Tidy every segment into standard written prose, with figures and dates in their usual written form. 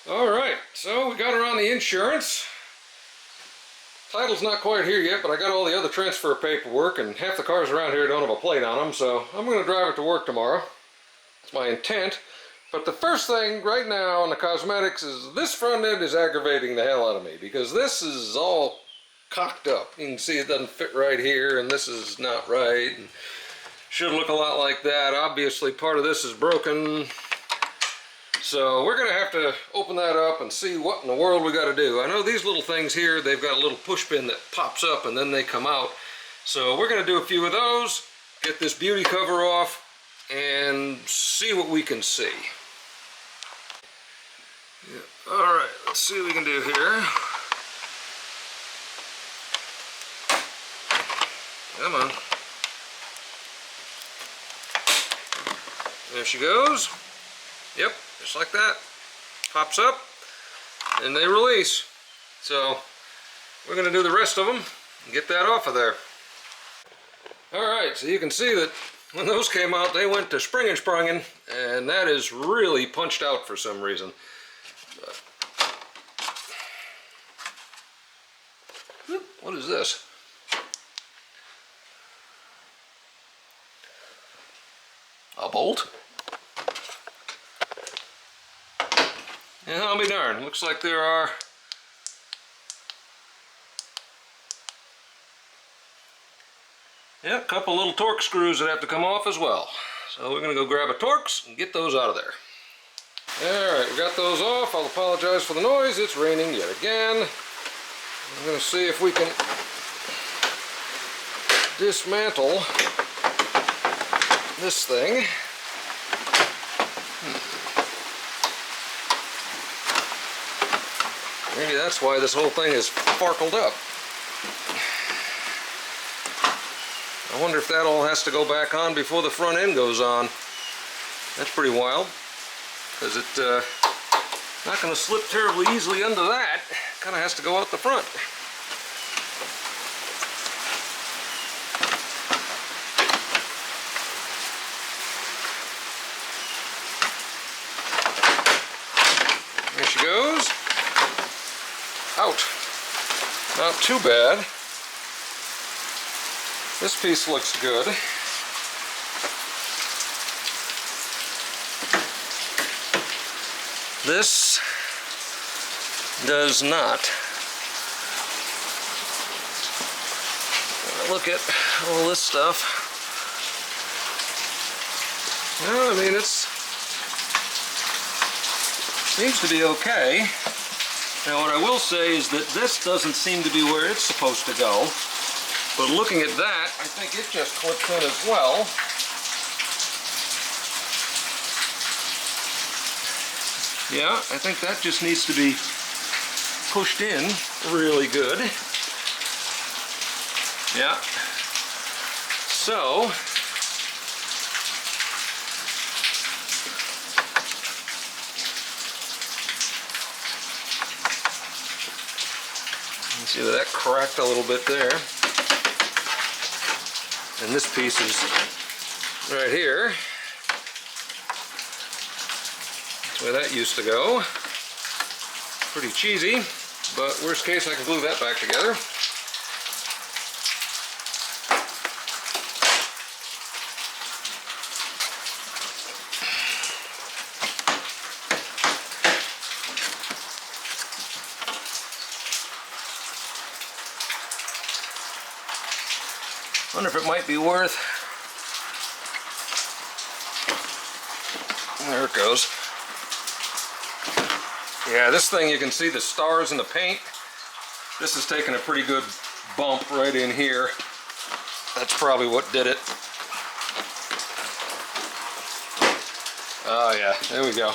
Alright, so we got her on the insurance. Title's not quite here yet, but I got all the other transfer paperwork, and half the cars around here don't have a plate on them, so I'm going to drive it to work tomorrow. That's my intent. But the first thing right now on the cosmetics is this front end is aggravating the hell out of me, because this is all cocked up. You can see it doesn't fit right here, and this is not right. And should look a lot like that. Obviously part of this is broken. So we're going to have to open that up and see what in the world we got to do. I know these little things here, they've got a little push pin that pops up and then they come out. So we're going to do a few of those, get this beauty cover off, and see what we can see. Yeah. Alright, let's see what we can do here. Come on. There she goes. Yep, just like that. Pops up and they release. So we're going to do the rest of them and get that off of there. Alright, so you can see that when those came out they went to spring and sprungen, and that is really punched out for some reason. What is this? A bolt? Yeah, I'll be darned. Looks like there are a couple little Torx screws that have to come off as well. So we're going to go grab a Torx and get those out of there. Alright, we got those off. I'll apologize for the noise. It's raining yet again. I'm going to see if we can dismantle this thing. Maybe that's why this whole thing is sparkled up. I wonder if that all has to go back on before the front end goes on. That's pretty wild, because it's not going to slip terribly easily under that. Kind of has to go out the front. There she goes. Out. Not too bad. This piece looks good. This does not. Look at all this stuff. Well, I mean, it seems to be okay. Now what I will say is that this doesn't seem to be where it's supposed to go. But looking at that, I think it just clips in as well. Yeah, I think that just needs to be pushed in really good. Yeah. So, you see that cracked a little bit there. And this piece is right here. That's where that used to go. Pretty cheesy, but worst case I can glue that back together. Wonder if it might be worth. There it goes. Yeah, this thing, you can see the stars in the paint. This is taking a pretty good bump right in here. That's probably what did it. Oh yeah, there we go.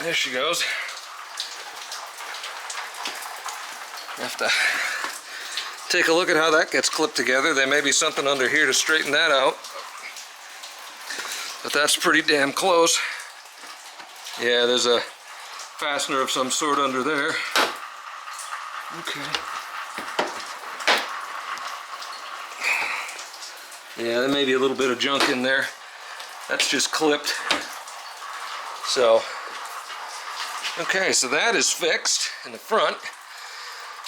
There she goes. Have to take a look at how that gets clipped together. There may be something under here to straighten that out, but that's pretty damn close. Yeah, there's a fastener of some sort under there. Okay. Yeah, there may be a little bit of junk in there. That's just clipped. So, okay, so that is fixed in the front.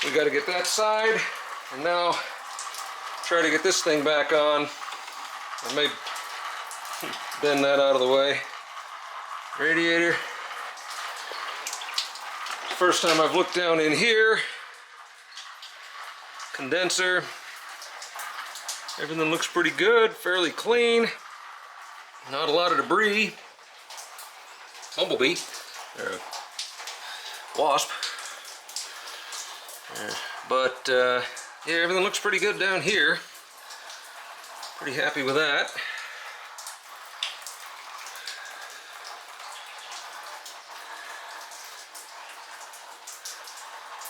We got to get that side, and now try to get this thing back on. I may bend that out of the way. Radiator. First time I've looked down in here. Condenser. Everything looks pretty good, fairly clean. Not a lot of debris. Bumblebee. Or wasp. But yeah, everything looks pretty good down here. Pretty happy with that.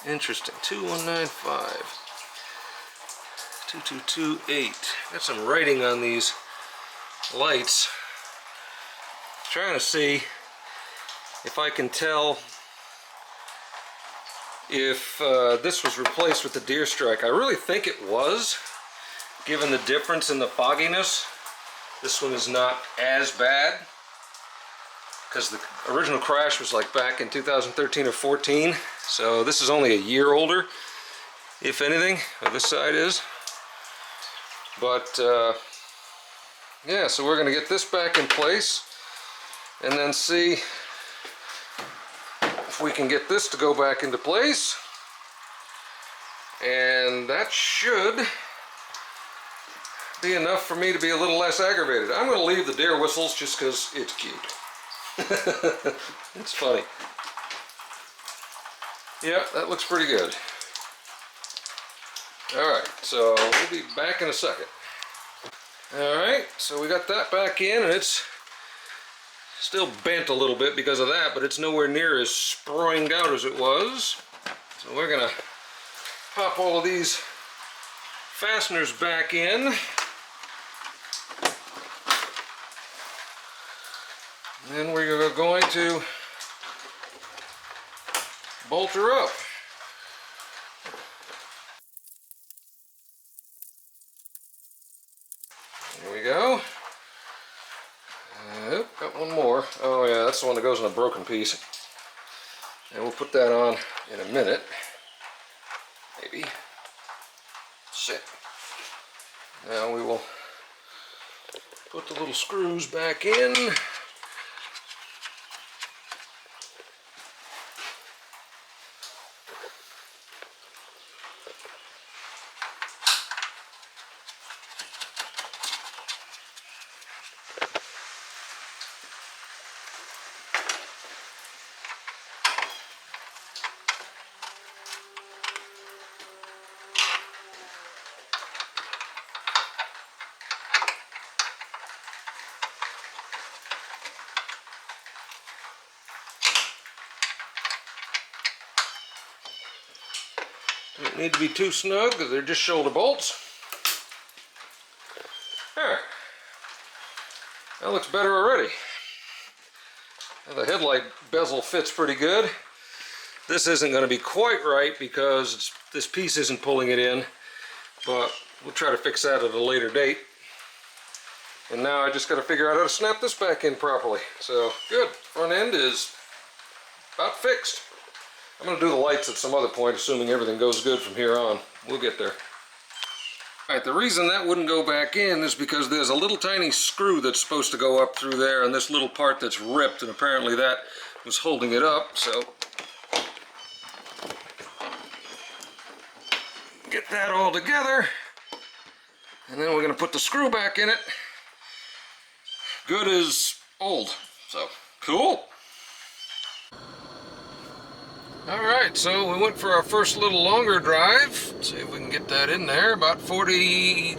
Interesting. 2195. 2228. Got some writing on these lights. Trying to see if I can tell if this was replaced with the Deer Strike. I really think it was, given the difference in the fogginess. This one is not as bad, because the original crash was like back in 2013 or 14, so this is only a year older, if anything. This side is. But yeah, so we're going to get this back in place and then see if we can get this to go back into place, and that should be enough for me to be a little less aggravated. I'm going to leave the deer whistles just because it's cute. It's funny. Yeah, that looks pretty good. Alright, so we'll be back in a second. Alright, so we got that back in, and it's still bent a little bit because of that, but it's nowhere near as springed out as it was. So we're going to pop all of these fasteners back in. And then we're going to bolt her up. There we go. Got one more. Oh yeah, that's the one that goes in a broken piece. And we'll put that on in a minute. Maybe. Sit. Now we will put the little screws back in. Don't need to be too snug because they're just shoulder bolts. There. That looks better already. Now the headlight bezel fits pretty good. This isn't going to be quite right because this piece isn't pulling it in, but we'll try to fix that at a later date. And now I just got to figure out how to snap this back in properly. So good. Front end is about fixed. I'm going to do the lights at some other point, assuming everything goes good from here on. We'll get there. Alright, the reason that wouldn't go back in is because there's a little tiny screw that's supposed to go up through there, and this little part that's ripped, and apparently that was holding it up, so get that all together, and then we're going to put the screw back in it. Good as old, so cool. Alright, so we went for our first little longer drive. Let's see if we can get that in there. About 48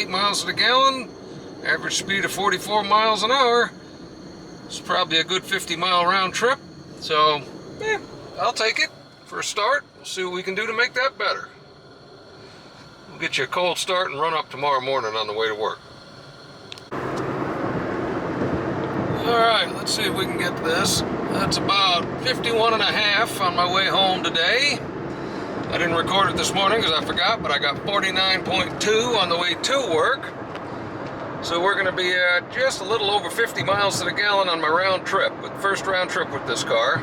miles to the gallon. Average speed of 44 miles an hour. It's probably a good 50-mile round trip. So, yeah, I'll take it for a start. We'll see what we can do to make that better. We'll get you a cold start and run up tomorrow morning on the way to work. Alright, let's see if we can get this. That's about 51 and a half on my way home today. I didn't record it this morning because I forgot, but I got 49.2 on the way to work. So we're going to be at just a little over 50 miles to the gallon on my round trip, with first round trip with this car.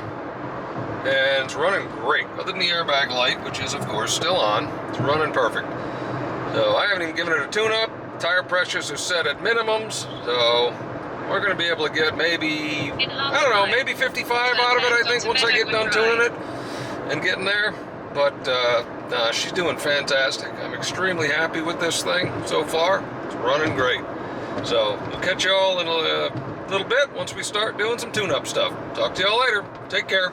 And it's running great, other than the airbag light, which is of course still on. It's running perfect. So I haven't even given it a tune-up. Tire pressures are set at minimums, so we're going to be able to get maybe, I don't know, maybe 55 out of it, I think, once I get done tuning it and getting there. But she's doing fantastic. I'm extremely happy with this thing so far. It's running great. So we'll catch y'all in a little bit once we start doing some tune-up stuff. Talk to y'all later. Take care.